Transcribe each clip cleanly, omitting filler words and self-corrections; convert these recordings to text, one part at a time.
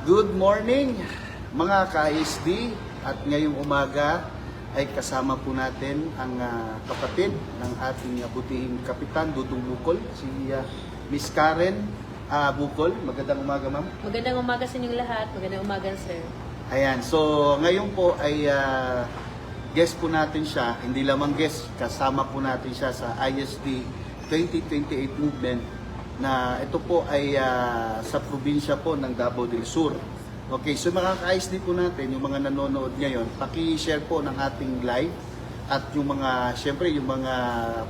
Good morning mga ka-ISD, at ngayong umaga ay kasama po natin ang kapatid ng ating butihing kapitan Dudong Bukol, si Miss Karen Bukol. Magandang umaga, ma'am. Magandang umaga sa inyong lahat. Magandang umaga, sir. Ayan, so ngayon po ay guest po natin siya, hindi lamang guest, kasama po natin siya sa ISD 2028 movement na ito po ay sa probinsya po ng Davao del Sur. Okay, so mga ka-ISD po natin, yung mga nanonood ngayon, paki-share po ng ating live at yung mga, syempre yung mga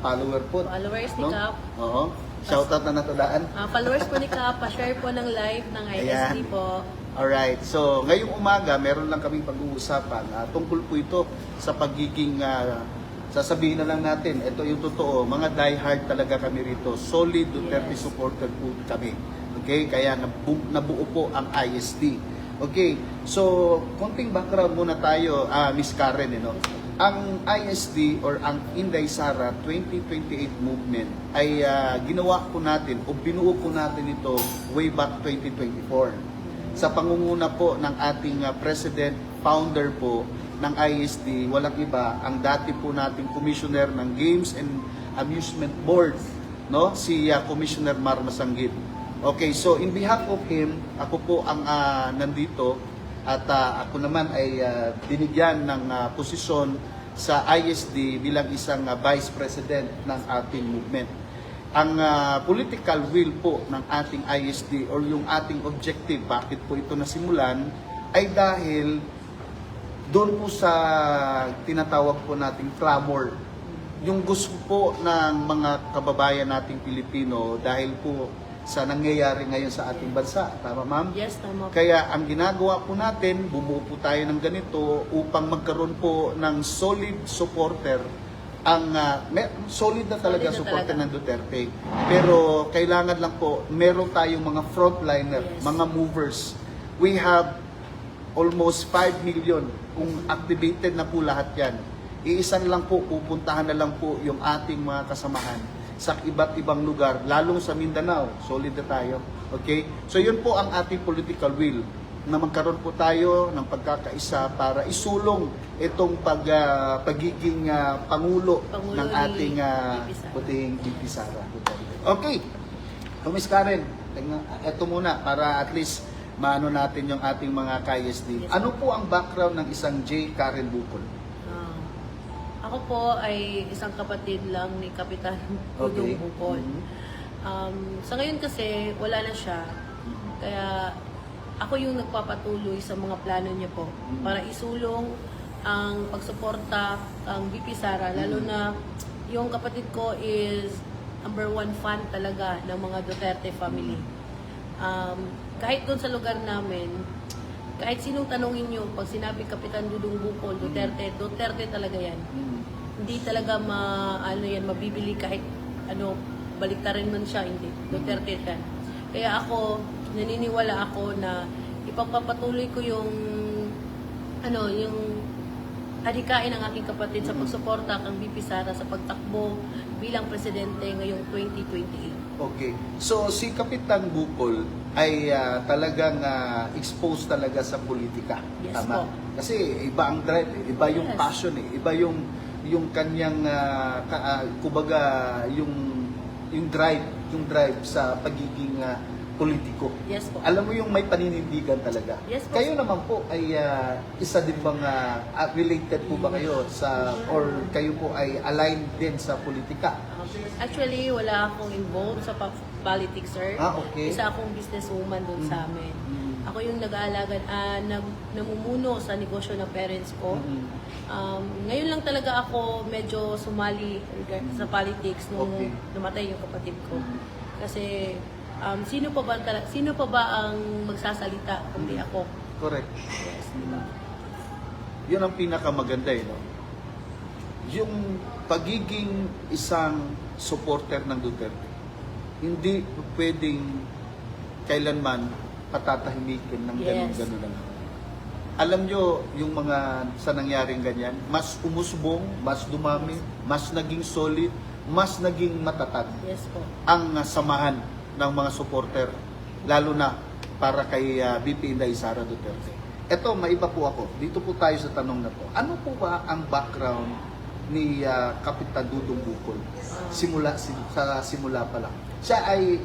follower po. Followers ni Kap. Oo. Shoutout na natadaan. Followers po ni Kap, pa-share po ng live ng ISD Ayan. po. Alright, so ngayong umaga meron lang kaming pag-uusapan tungkol po ito sa pagiging sasabihin na lang natin, ito yung totoo, mga diehard talaga kami rito, solid Duterte supporter po kami. Okay, kaya nabuo po ang ISD. Okay, so konting background muna tayo, Miss Karen, Ang ISD or ang Inday Sara 2028 movement ay ginawa po natin o binuo po natin ito way back 2024. Sa pangunguna po ng ating president, founder po ng ISD, walang iba, ang dati po nating commissioner ng Games and Amusement Board, no? Si Commissioner Mar Masanggit. Okay, so in behalf of him, ako po ang nandito at ako naman ay binigyan ng posisyon sa ISD bilang isang vice president ng ating movement. Ang political will po ng ating ISD or yung ating objective, bakit po ito nasimulan, ay dahil doon po sa tinatawag po nating clamor. Yung gusto po ng mga kababayan nating Pilipino dahil po sa nangyayari ngayon sa ating bansa. Tama, ma'am? Yes, tama. Kaya ang ginagawa po natin, bumuo po tayo ng ganito upang magkaroon po ng solid supporter. Ang solid na talaga supporter ng Duterte. Pero kailangan lang po, meron tayong mga frontliner, mga movers. We have almost 5 million kung activated na po lahat yan. Iisan lang po, pupuntahan na lang po yung ating mga kasamahan sa iba't ibang lugar, lalong sa Mindanao, solid na tayo. Okay? So yun po ang ating political will, na magkaroon po tayo ng pagkakaisa para isulong itong pagiging pangulo ng ating butihing VP Sara. Okay. So Miss Karen, ito muna para at least maano natin yung ating mga ka-ISD. Ano po ang background ng isang J. Karen Bukol? Ako po ay isang kapatid lang ni Kapitan Dudong Bukol. Sa ngayon kasi, wala na siya. Kaya ako yung nagpapatuloy sa mga plano niya po para isulong ang pagsuporta ang VP Sara, lalo na yung kapatid ko is #1 fan talaga ng mga Duterte family. Kahit doon sa lugar namin, kahit sinong tanongin nyo, pag sinabi Kapitan Dudong Bukol, Duterte, Duterte talaga yan. Hindi talaga mabibili kahit baliktarin man siya, hindi. Duterte yan. Kaya ako, naniniwala ako na ipagpapatuloy ko yung adikain ng aking kapatid sa pagsuporta kang VP Sara sa pagtakbo bilang presidente ngayong 2028. Okay. So si Kapitan Bukol ay talagang exposed talaga sa politika. Yes, Tama? po. Kasi iba ang drive, iba yung passion, iba yung kanyang kumbaga yung drive sa pagiging politiko. Yes po. Alam mo yung may paninindigan talaga. Yes po. Kayo naman po ay isa din bang related po ba kayo sa or kayo po ay aligned din sa politika? Actually, wala akong involved sa politics, sir. Okay. Isa akong businesswoman doon sa amin. Ako yung nag-aalaga, namumuno sa negosyo ng parents ko. Ngayon lang talaga ako medyo sumali sa politics nung namatay yung kapatid ko. Kasi sino pa ba ang magsasalita kundi ako? Correct. Yes, diba? Yun ang pinakamaganda no? Yung pagiging isang supporter ng Duterte, hindi pwedeng kailanman patatahimikin ng ganun-ganun lang. Alam nyo, yung mga sa nangyaring ganyan, mas umusbong, mas dumami, mas naging solid, mas naging matatag Yes po. ang samahan ng mga supporter, lalo na para kay VP Inday Sara Duterte. Ito, maiba po ako. Dito po tayo sa tanong na to. Ano po ba ang background ni Kapitan Dudong Bukol? Sa simula pa lang.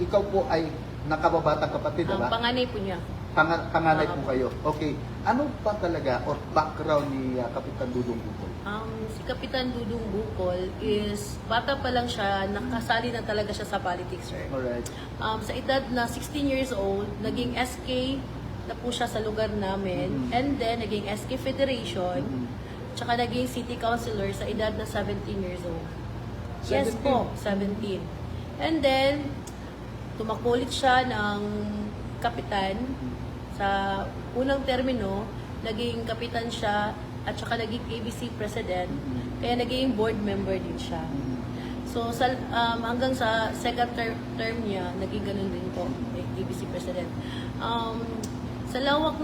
Ikaw po ay nakababatang kapatid, Ang diba? panganay po niya. Panganay po kayo. Okay. Ano pa talaga or background ni Kapitan Dudong Bukol? Si Kapitan Dudong Bukol is, bata pa lang siya, nakasali na talaga siya sa politics, sir. Alright. Sa edad na 16 years old, naging SK na po siya sa lugar namin. And then, naging SK Federation. Tsaka naging City Councilor sa edad na 17 years old. Yes 17? po, 17. And then, tumakbo ulit siya ng kapitan. Sa unang termino, naging kapitan siya at saka naging ABC president. Kaya naging board member din siya. So, hanggang sa second term niya, naging ganun din po, ABC president. Sa lawak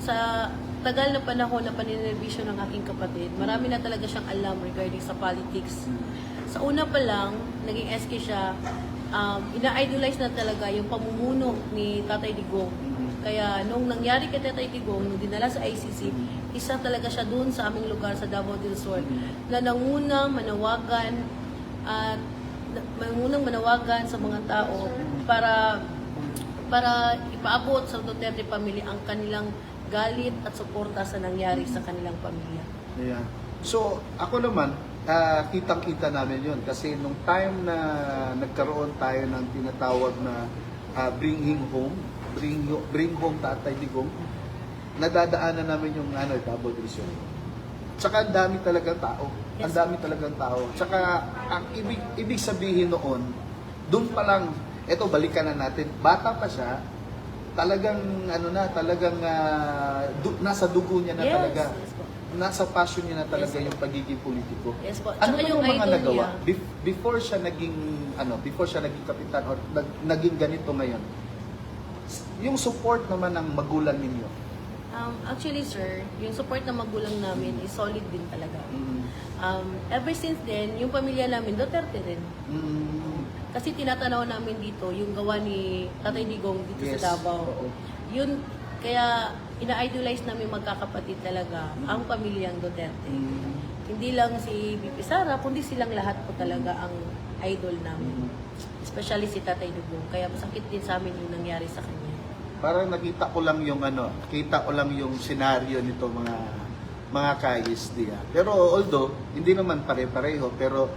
sa tagal na panahon na paninirvisyon ng aking kapatid, marami na talaga siyang alam regarding sa politics. Sa una pa lang, naging SK siya, ina-idolize na talaga yung pamumuno ni Tatay Digong. Kaya nung nangyari kay Tatay Digong, nung dinala sa ICC, isa talaga siya doon sa aming lugar sa Davao del Sur na nangunang manawagan sa mga tao para ipaabot sa Duterte family ang kanilang galit at suporta sa nangyari sa kanilang pamilya. Yeah. So, ako naman, kitang-kita namin yun. Kasi nung time na nagkaroon tayo ng tinatawag na bring him home, bring home Tatay Digong, nadadaanan namin yung Davao del Sur. Tsaka ang dami talagang tao. Ang dami talagang tao. Tsaka ang ibig sabihin noon, doon pa lang, eto balikan na natin, bata pa siya, talagang nasa dugo niya na talaga. Yes po. Nasa passion niya na talaga Yes, yung pagiging politiko. Yes po. Ano Tsaka ba yung yung mga idol nagawa? niya. Before siya naging kapitan or naging ganito ngayon, yung support naman ng magulang ninyo. Actually, sir, yung support ng magulang namin is solid din talaga. Ever since then, yung pamilya namin, Duterte rin. Kasi tinatanaw namin dito yung gawa ni Tatay Digong dito Yes. sa Davao. Oo. Yun, kaya ina-idolize namin magkakapatid talaga ang pamilyang Duterte. Hindi lang si BP Sara, kundi silang lahat po talaga ang idol namin. Especially si Tatay Digong. Kaya masakit din sa amin yung nangyari sa kanya. Parang nakita ko lang yung senaryo nito mga ka-ISD. Pero although hindi naman pare-pareho, pero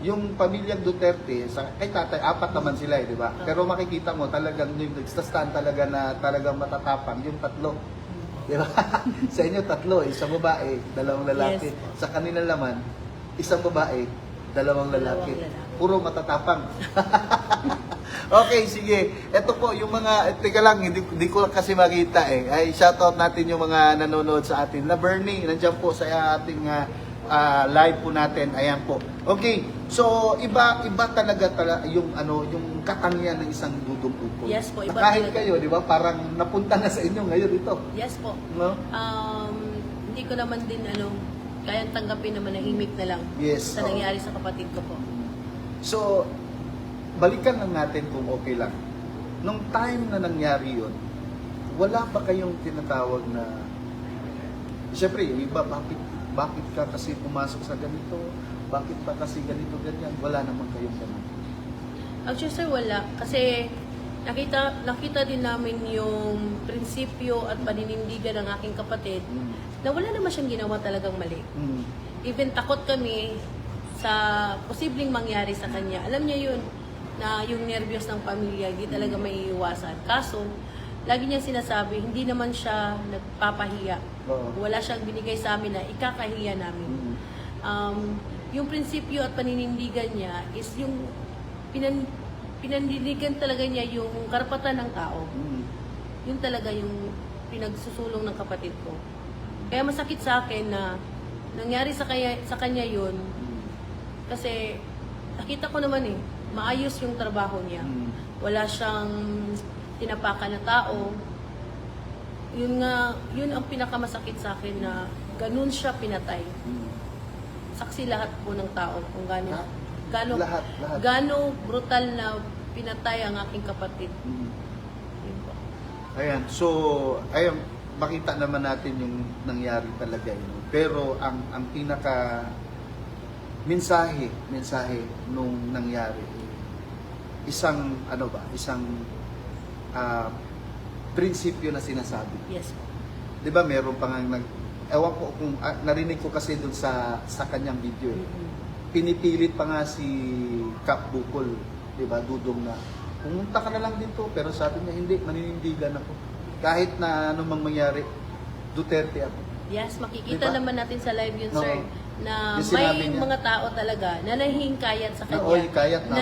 yung pamilyang Duterte kay tatay, apat naman sila, di ba? Pero makikita mo talagang yung nagsta-stand talaga na talagang matatapang yung tatlo. Di ba? Sa inyo tatlo, isang babae, dalawang lalaki. Yes. Sa kanila naman, isang babae, dalawang lalaki. Puro matatapang. Okay, sige. Ito po yung teka lang, hindi ko lang kasi makita eh. Ay, shoutout natin yung mga nanonood sa atin. Na Bernie, nandiyan po sa ating live po natin. Ayan po. Okay. So, iba talaga yung katangian ng isang Dudong Bukol. Yes po, iba Kahit talaga. kayo, di ba? Parang napunta na sa inyo ngayon ito. Yes po. No? Hindi ko naman din kayang tanggapin na manahimik na lang Yes, sa oo. nangyari sa kapatid ko po. So, balikan lang natin kung okay lang. Nung time na nangyari yun, wala ba kayong tinatawag na, siyempre, yung iba, bakit ka kasi pumasok sa ganito? Bakit pa kasi ganito, ganyan? Wala naman kayong ganun. Actually, sir, wala. Kasi nakita din namin yung prinsipyo at paninindigan ng aking kapatid na wala naman siyang ginawa talagang mali. Even takot kami sa posibleng mangyari sa kanya. Alam niya yun, na yung nervyos ng pamilya, hindi talaga may iwasan. Kaso, lagi niya sinasabi, hindi naman siya nagpapahiya. Oo. Wala siyang binigay sa amin na ikakahiya namin. Yung prinsipyo at paninindigan niya is yung pinandidigan talaga niya yung karapatan ng tao. Yun talaga yung pinagsusulong ng kapatid ko. Kaya masakit sa akin na nangyari sa kanya yun kasi nakita ko naman maayos yung trabaho niya. Wala siyang tinapakan na tao. Yun ang pinakamasakit sa akin na ganun siya pinatay. Saksi lahat po ng tao kung Lahat. gano brutal na pinatay ang aking kapatid. Yun po. Ayan, so ayun, makita naman natin yung nangyari talaga yun. Pero ang pinaka mensahe nung nangyari, isang ano ba, isang ah, prinsipyo na sinasabi. Yes po. 'Di ba meron pa nga ewan ko kung narinig ko kasi doon sa kanyang video. Pinipilit pa nga si Kap Bukol, 'di ba, Dudong na pumunta ka na lang dito, pero sabi niya hindi, maninindigan ako. Kahit na anumang mangyari, Duterte ako. Yes, makikita Diba? naman natin sa live yun, Oo. sir, na Yung sinabi may niya. mga tao talaga na nahihingkayat sa Na, kanya. oy, kayat na,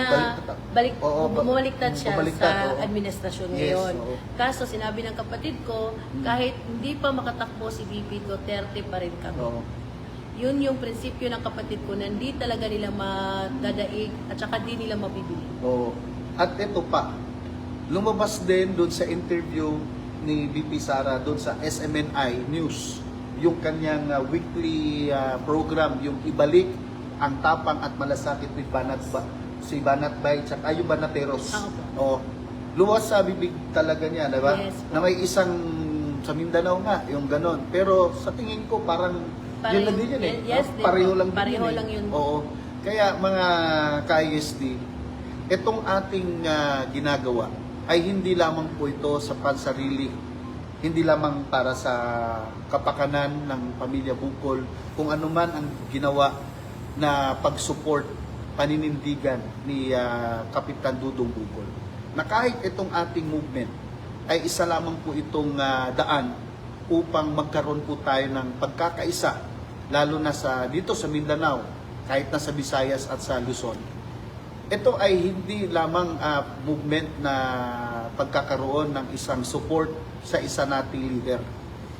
Bumaliktad siya bumaliktad, sa oo. administrasyon Yes, ngayon. oo. Kaso sinabi ng kapatid ko, kahit hindi pa makatakbo si VP Duterte pa rin kami. Oo. Yun yung prinsipyo ng kapatid ko na hindi talaga nila madadaig at saka di nila mabibili. Oo. At ito pa, lumabas din doon sa interview ni VP Sara doon sa SMNI News, yung kanyang weekly program, yung ibalik ang tapang at malasakit ni si Banat Bay tsaka yung Banateros. Ako po. Oo. Luwas sa bibig talaga niya, di ba? Yes po. Na may isang sa Mindanao nga, yung ganon. Pero sa tingin ko parang yun lang din yun eh. Yes, din Pareho po. lang din Pareho yun eh. lang yun. Oo. Kaya mga ka-ISD, itong ating ginagawa ay hindi lamang po ito sa pansarili, hindi lamang para sa kapakanan ng pamilya Bukol, kung ano man ang ginawa na pag-support, paninindigan ni Kapitan Dudong Bukol. Na kahit itong ating movement ay isa lamang po itong daan upang magkaroon po tayo ng pagkakaisa, lalo na dito sa Mindanao, kahit na sa Visayas at sa Luzon. Ito ay hindi lamang movement na pagkakaroon ng isang support sa isa nating leader.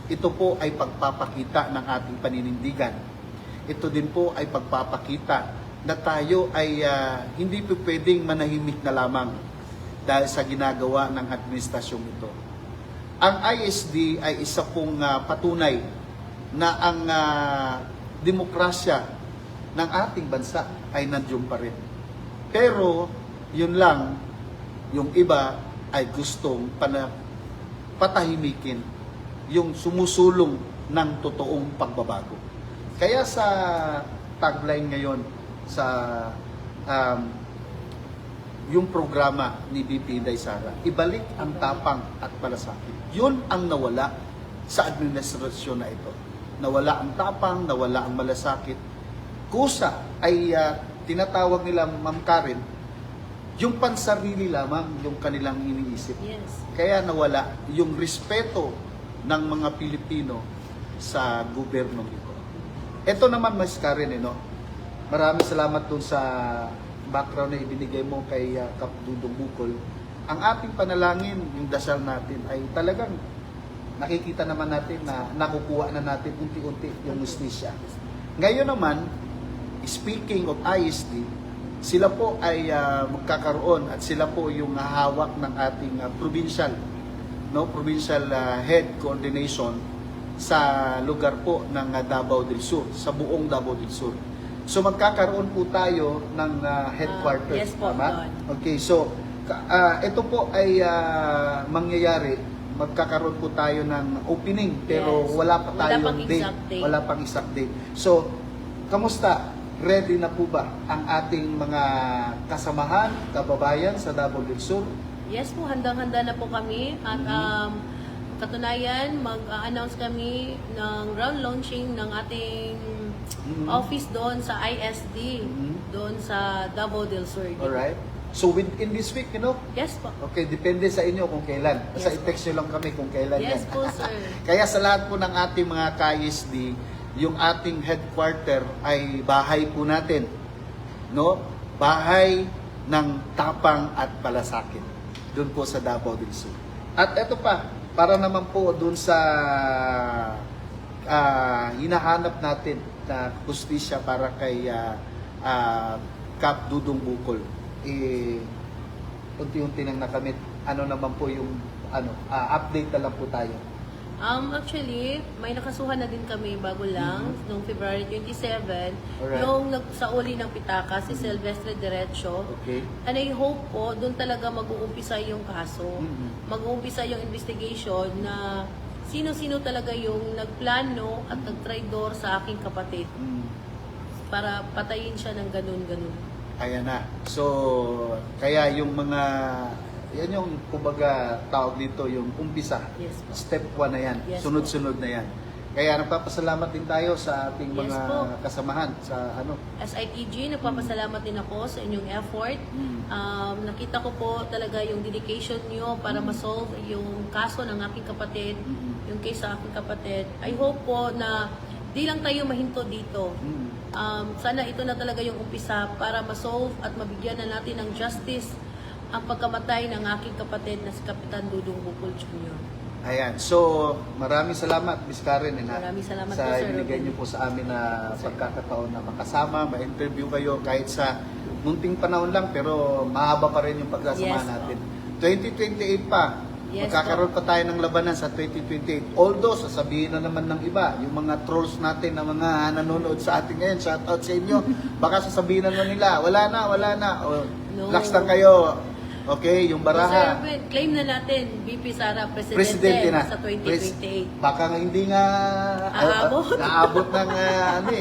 Ito po ay pagpapakita ng ating paninindigan. Ito din po ay pagpapakita na tayo ay hindi po pwedeng manahimik na lamang dahil sa ginagawa ng administrasyong ito. Ang ISD ay isa pong patunay na ang demokrasya ng ating bansa ay nandiyon pa rin. Pero, yun lang, yung iba ay gustong patahimikin yung sumusulong ng totoong pagbabago. Kaya sa tagline ngayon sa yung programa ni VP Inday Sara, ibalik ang tapang at malasakit. Yun ang nawala sa administrasyon na ito. Nawala ang tapang, nawala ang malasakit. Kusa ay tinatawag nila, Ma'am Karen, yung pansarili lamang yung kanilang iniisip. Yes. Kaya nawala yung respeto ng mga Pilipino sa gobyerno ito. Ito naman, Mas Karen, no? Maraming salamat dun sa background na ibinigay mo kay Kap Dudong Bukol. Ang ating panalangin, yung dasal natin, ay talagang nakikita naman natin na nakukuha na natin unti-unti yung justisya. Ngayon naman, speaking of ISD, sila po ay magkakaroon at sila po yung hawak ng ating provincial head coordination sa lugar po ng Davao del Sur, sa buong Davao del Sur. So magkakaroon po tayo ng headquarters. Yes po, tama? Don. Okay, so ito po ay mangyayari, magkakaroon po tayo ng opening pero Yes. wala pa Wala tayong pang exact date. Wala pang exact date. So, kamusta? Ready na po ba ang ating mga kasamahan, kababayan sa Davao del Sur? Yes po, handang-handa na po kami at katunayan, mag-announce kami ng ground launching ng ating office doon sa ISD, doon sa Davao del Sur. Alright? So, within this week, Yes po. okay, depende sa inyo kung kailan. Basta Yes, i-text nyo lang kami kung kailan Yes yan. po, sir. Kaya sa lahat po ng ating mga ka-ISD, yung ating headquarter ay bahay po natin. No? Bahay ng tapang at palasakit. Doon po sa Davao del Sur. At ito pa, para naman po doon sa hinahanap natin na justisya para kay Kap Dudong Bukol. Unti-unti nang nakamit. Ano naman po yung update na lang po tayo. Actually, may nakasuhan na din kami bago lang, noong February 27, Alright. yung nagsauli ng pitaka, si Silvestre Derecho. Okay. And I hope po, doon talaga mag-uumpisa yung kaso. Mag-uumpisa yung investigation na sino-sino talaga yung nagplano at nagtraidor sa aking kapatid para patayin siya ng ganun-ganun. Ayan na. So, kaya yung mga, yan yung kumbaga tawag dito, yung umpisa. Yes po. Step 1 na yan. Yes Sunod-sunod na yan. Kaya nagpapasalamat din tayo sa ating Yes mga po. kasamahan sa ano. SITG, nagpapasalamat din ako sa inyong effort. Nakita ko po talaga yung dedication nyo para ma-solve yung kaso ng aking kapatid, yung case sa aking kapatid. I hope po na di lang tayo mahinto dito. Sana ito na talaga yung umpisa para ma-solve at mabigyan na natin ng justice ang pagkamatay ng aking kapatid na si Kapitan Dudong Bukol Jr. Ayan. So, maraming salamat, Miss Karen, Maraming salamat sa po, Sir ibinigay Robin. niyo po sa amin na pagkakataon na makasama, ma-interview kayo kahit sa munting panahon lang, pero mahaba pa rin yung pagsasamahan Yes, natin. 2028 pa. Yes, Magkakaroon pa tayo ng labanan sa 2028. Although, sasabihin na naman ng iba, yung mga trolls natin na mga nanonood sa atin ngayon, shout out sa inyo, baka sasabihin na naman nila, wala na. O, No. relax lang kayo. Okay, yung Sir baraha. Robin, claim na natin, VP Sara, Presidente na. sa 2028. Baka nga hindi nga Aabot. naabot ng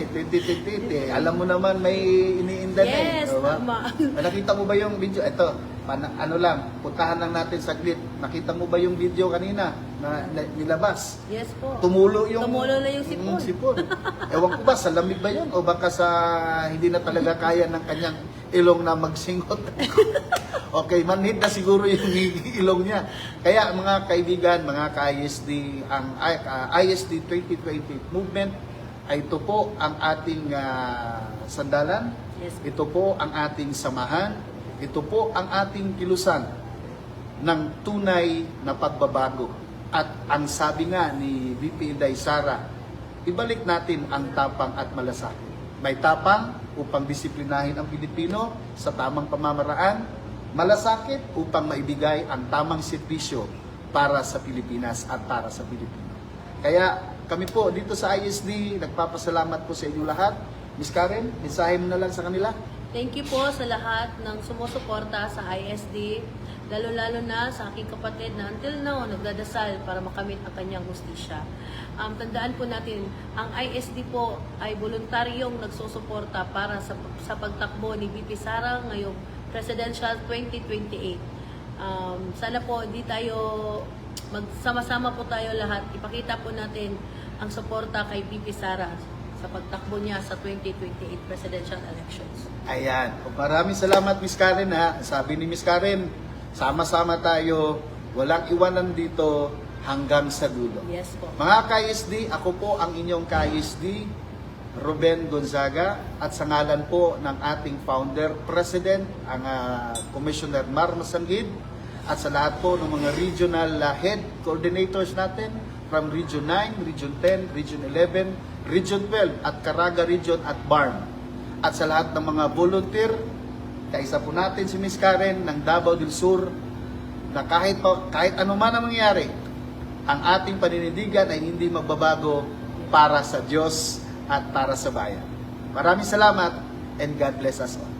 2028 eh. Alam mo naman may iniinda na eh. Yes, Diba? tama. Nakita mo ba yung video? Ito, ano lang, puntahan lang natin saglit. Nakita mo ba yung video kanina na nilabas? Yes po. Tumulo yung Tumulo na yung sipon. sipon. Ewan ko ba, sa lamig ba yun? O baka sa hindi na talaga kaya ng kanyang ilong na magsingot? Okay, manhid na siguro yung ilong niya. Kaya mga kaibigan, mga ka-ISD, ang ISD 2020 movement, ay ito po ang ating sandalan. Yes. Ito po ang ating samahan. Ito po ang ating kilusan ng tunay na pagbabago. At ang sabi nga ni VP Inday Sara, ibalik natin ang tapang at malasakit. May tapang upang disiplinahin ang Pilipino sa tamang pamamaraan, malasakit upang maibigay ang tamang serbisyo para sa Pilipinas at para sa Pilipino. Kaya kami po dito sa ISD, nagpapasalamat po sa inyo lahat. Miss Karen, mensahe mo na lang sa kanila. Thank you po sa lahat ng sumusuporta sa ISD, lalo-lalo na sa aking kapatid na until now nagdadasal para makamit ang kanyang hustisya. Tandaan po natin, ang ISD po ay voluntaryong nagsusuporta para sa pagtakbo ni VP Sara ngayong Presidential 2028. Sana po di tayo magsama-sama po tayo lahat. Ipakita po natin ang suporta kay VP Sara sa pagtakbo niya sa 2028 presidential elections. Ayan. Maraming salamat, Miss Karen, ha. Sabi ni Miss Karen, sama-sama tayo, walang iwanan dito hanggang sa dulo. Yes po. Mga ka-ISD, ako po ang inyong ka-ISD, Ruben Gonzaga, at sa ngalan po ng ating founder, president, ang Commissioner Mar Masanggid, at sa lahat po ng mga regional head coordinators natin from Region 9, Region 10, Region 11, Region 12, at Caraga Region at BARM. At sa lahat ng mga volunteer, kaisa po natin si Miss Karen ng Davao del Sur, na kahit ano man ang mangyari, ang ating paninindigan ay hindi magbabago para sa Diyos at para sa bayan. Maraming salamat and God bless us all.